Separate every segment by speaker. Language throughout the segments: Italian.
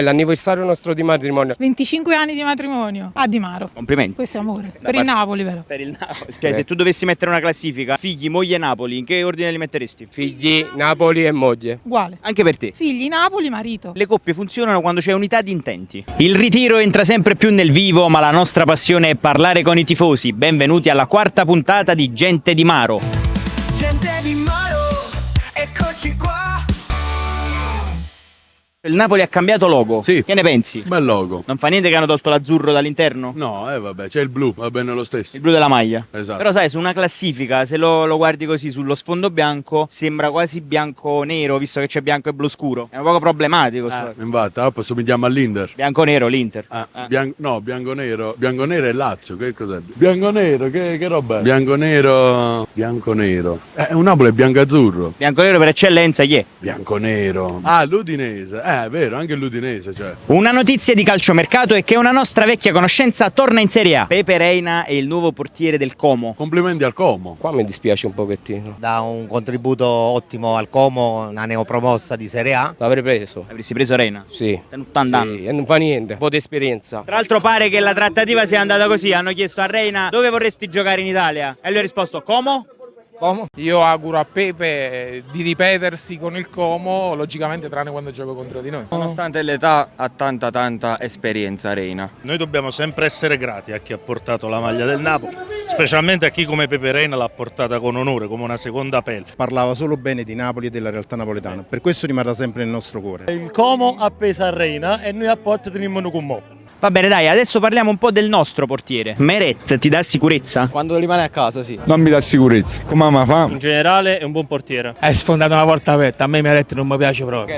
Speaker 1: L'anniversario nostro di matrimonio.
Speaker 2: 25 anni di matrimonio a Di Maro.
Speaker 3: Complimenti.
Speaker 2: Questo è amore. Per il Napoli, vero?
Speaker 3: Per il Napoli. Cioè, se tu dovessi mettere una classifica, figli, moglie, Napoli, in che ordine li metteresti?
Speaker 1: Figli, Napoli e moglie.
Speaker 2: Uguale.
Speaker 3: Anche per te.
Speaker 2: Figli, Napoli, marito.
Speaker 3: Le coppie funzionano quando c'è unità di intenti. Il ritiro entra sempre più nel vivo, ma la nostra passione è parlare con i tifosi. Benvenuti alla quarta puntata di Gente di Maro.
Speaker 4: Gente di Maro, eccoci qua.
Speaker 3: Il Napoli ha cambiato logo.
Speaker 5: Sì.
Speaker 3: Che ne pensi?
Speaker 5: Bel logo.
Speaker 3: Non fa niente che hanno tolto l'azzurro dall'interno?
Speaker 5: No, vabbè, c'è il blu, va bene lo stesso.
Speaker 3: Il blu della maglia.
Speaker 5: Esatto.
Speaker 3: Però sai, su una classifica, se lo guardi così sullo sfondo bianco, sembra quasi bianco-nero, visto che c'è bianco e blu scuro. È un poco problematico.
Speaker 5: Infatti, dopo somigliamo all'Inter.
Speaker 3: Bianco-nero, l'Inter.
Speaker 5: Bianco-nero. Bianco-nero è Lazio, che cos'è? Bianco-nero, che roba è? Bianco-nero. Un Napoli è bianco-azzurro.
Speaker 3: Bianco-nero per eccellenza, chi è?
Speaker 5: Bianco-nero. Ah, l'Udinese. È vero, anche l'Udinese c'è.
Speaker 3: Una notizia di calciomercato è che una nostra vecchia conoscenza torna in Serie A. Pepe Reina è il nuovo portiere del Como.
Speaker 5: Complimenti al Como.
Speaker 1: Qua mi dispiace un pochettino.
Speaker 6: Dà un contributo ottimo al Como, una neopromossa di Serie A.
Speaker 1: L'avrei preso.
Speaker 3: Avresti preso Reina?
Speaker 1: Sì.
Speaker 3: Sì.
Speaker 1: E non fa niente. Un po' di esperienza.
Speaker 3: Tra l'altro pare che la trattativa sia andata così. Hanno chiesto a Reina dove vorresti giocare in Italia e lui ha risposto Como?
Speaker 7: Io auguro a Pepe di ripetersi con il Como, logicamente tranne quando gioco contro di noi.
Speaker 8: Nonostante l'età ha tanta esperienza Reina.
Speaker 9: Noi dobbiamo sempre essere grati a chi ha portato la maglia del Napoli, specialmente a chi come Pepe Reina l'ha portata con onore, come una seconda pelle.
Speaker 10: Parlava solo bene di Napoli e della realtà napoletana, per questo rimarrà sempre nel nostro cuore.
Speaker 9: Il Como ha peso a Reina e noi a Porto teniamo con Mo.
Speaker 3: Va bene, dai, adesso parliamo un po' del nostro portiere. Meret ti dà sicurezza?
Speaker 8: Quando rimane a casa, sì.
Speaker 11: Non mi dà sicurezza. Come ma fa?
Speaker 12: In generale è un buon portiere.
Speaker 7: Hai sfondato una porta aperta, a me Meret non mi piace proprio.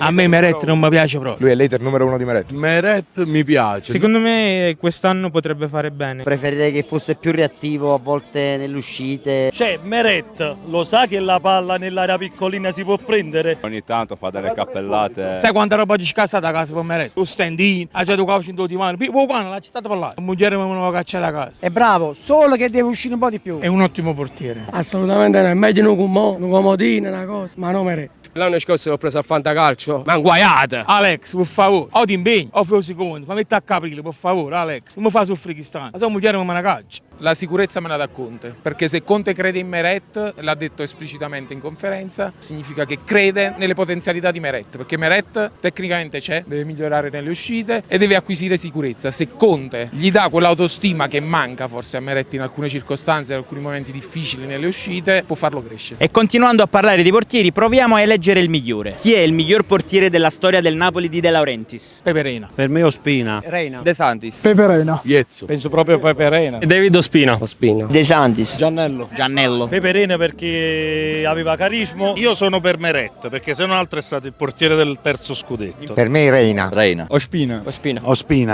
Speaker 11: Lui è l'hater numero uno di Meret.
Speaker 5: Meret mi piace.
Speaker 12: Secondo me quest'anno potrebbe fare bene.
Speaker 6: Preferirei che fosse più reattivo a volte nelle uscite.
Speaker 9: Cioè, Meret lo sa che la palla nell'area piccolina si può prendere?
Speaker 8: Ogni tanto fa delle cappellate.
Speaker 7: Sai quanta roba ci scassata a casa per Meret? Lo stand-in, ha già calcio in tutti i mani. Poi quando l'ha cittata per là. La moglie mi voleva cacciare a casa.
Speaker 13: È bravo, solo che deve uscire un po' di più.
Speaker 7: È un ottimo portiere.
Speaker 13: Assolutamente no, immagino con una comodina, una cosa, ma non Meret.
Speaker 1: L'anno scorso l'ho preso a Fantacalcio. Ma guaiata!
Speaker 7: Alex, per favore, o ti impegni, o fai un secondo, fammi a capire, per favore, Alex. Non mi fa soffrire quest'anno. La sua moglie mi caccia. La sicurezza me la dà Conte, perché se Conte crede in Meret, l'ha detto esplicitamente in conferenza, significa che crede nelle potenzialità di Meret, perché Meret tecnicamente c'è, deve migliorare nelle uscite e deve acquisire sicurezza. Se Conte gli dà quell'autostima che manca forse a Meret in alcune circostanze, in alcuni momenti difficili nelle uscite, può farlo crescere.
Speaker 3: E continuando a parlare di portieri, proviamo a eleggere il migliore. Chi è il miglior portiere della storia del Napoli di De Laurentiis?
Speaker 7: Pepe Reina.
Speaker 8: Per me Ospina.
Speaker 13: Reina.
Speaker 8: De Santis.
Speaker 13: Pepe Reina.
Speaker 5: Iezzo.
Speaker 7: Penso proprio a Pepe Reina.
Speaker 12: E David Ospina.
Speaker 6: De Santis.
Speaker 3: Giannello.
Speaker 9: Pepe Reina perché aveva carisma. Io sono per Meret, perché se non altro è stato il portiere del terzo scudetto.
Speaker 6: Per me Reina.
Speaker 10: Ospina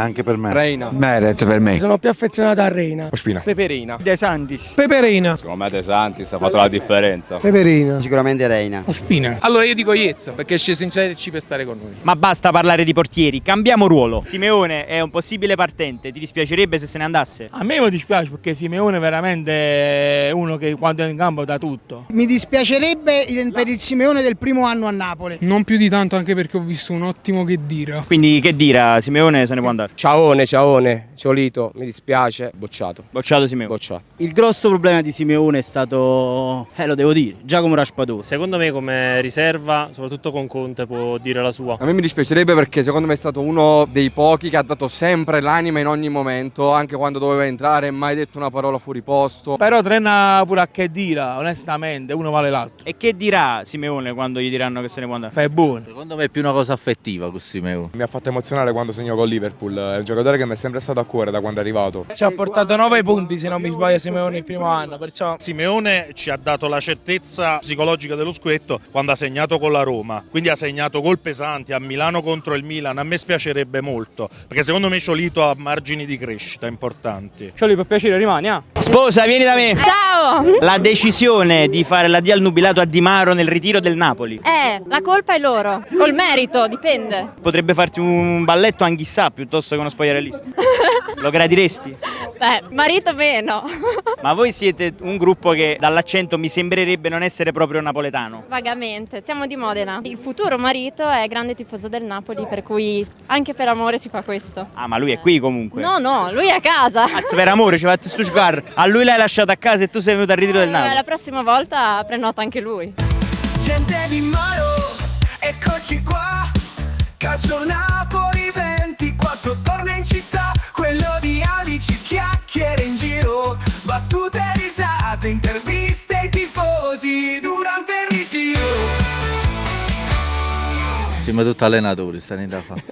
Speaker 10: anche per me.
Speaker 11: Reina. Meret per me.
Speaker 13: Sono più affezionato a Reina.
Speaker 11: Ospina.
Speaker 1: Pepe Reina.
Speaker 13: De Santis. Pepe Reina.
Speaker 8: Secondo me De Santis ha fatto la differenza.
Speaker 13: Pepe Reina.
Speaker 6: Sicuramente Reina.
Speaker 7: Ospina. Allora io dico Iezzo, perché è sceso in Serie C per stare con noi.
Speaker 3: Ma basta parlare di portieri, cambiamo ruolo. Simeone è un possibile partente, ti dispiacerebbe se se ne andasse?
Speaker 7: A me mi dispiace perché Simeone è veramente uno che quando è in campo dà tutto.
Speaker 13: Mi dispiacerebbe per il Simeone del primo anno a Napoli.
Speaker 12: Non più di tanto, anche perché ho visto un ottimo Khedira.
Speaker 3: Quindi che dire, Simeone se ne può andare?
Speaker 1: Ciaone, Ciolito, mi dispiace. Bocciato.
Speaker 3: Bocciato Simeone.
Speaker 1: Bocciato.
Speaker 6: Il grosso problema di Simeone è stato, lo devo dire, Giacomo Raspadori.
Speaker 12: Secondo me come riserva, soprattutto con Conte, può dire la sua.
Speaker 11: A me mi dispiacerebbe perché secondo me è stato uno dei pochi che ha dato sempre l'anima in ogni momento, anche quando doveva entrare, mai detto una parola fuori posto.
Speaker 7: Però trena pure a Khedira, onestamente, uno vale l'altro.
Speaker 3: E che dirà Simeone quando gli diranno che se ne può andare?
Speaker 7: Fai buono.
Speaker 8: Secondo me è più una cosa affettiva con Simeone.
Speaker 11: Mi ha fatto emozionare quando segnò con Liverpool. È un giocatore che mi è sempre stato a cuore da quando è arrivato.
Speaker 13: Ci ha portato 9 punti, se non mi sbaglio, Simeone il primo anno, perciò
Speaker 9: Simeone ci ha dato la certezza psicologica dello scudetto quando ha segnato con la Roma, quindi ha segnato gol pesanti a Milano contro il Milan. A me spiacerebbe molto, perché secondo me Ciolito ha margini di crescita importanti.
Speaker 12: Cioli, per piacere rimani,
Speaker 3: Sposa, vieni da me.
Speaker 14: Ciao!
Speaker 3: La decisione di fare l'addio al nubilato a Di Maro nel ritiro del Napoli.
Speaker 14: La colpa è loro, o il merito, dipende.
Speaker 3: Potrebbe farti un balletto anch'issa piuttosto che uno spogliarellista. Lo gradiresti?
Speaker 14: Beh, marito meno.
Speaker 3: Ma voi siete un gruppo che dall'accento mi sembrerebbe non essere proprio napoletano.
Speaker 14: Vagamente, siamo di Modena. Il futuro marito è grande tifoso del Napoli, per cui anche per amore si fa questo.
Speaker 3: Ah, ma lui è qui comunque.
Speaker 14: No, lui è a casa.
Speaker 3: Cazzo, per amore ci fate sto giocare. A lui l'hai lasciato a casa e tu sei venuto al ritiro del Napoli.
Speaker 14: La prossima volta prenota anche lui.
Speaker 4: Gente di Maro, eccoci qua. Calcio Napoli 24, torna in città. Quello di Alici, chiacchiere in giro, battute e risate, interviste ai tifosi durante il ritiro.
Speaker 8: Siamo tutti allenatori, sta niente da fare.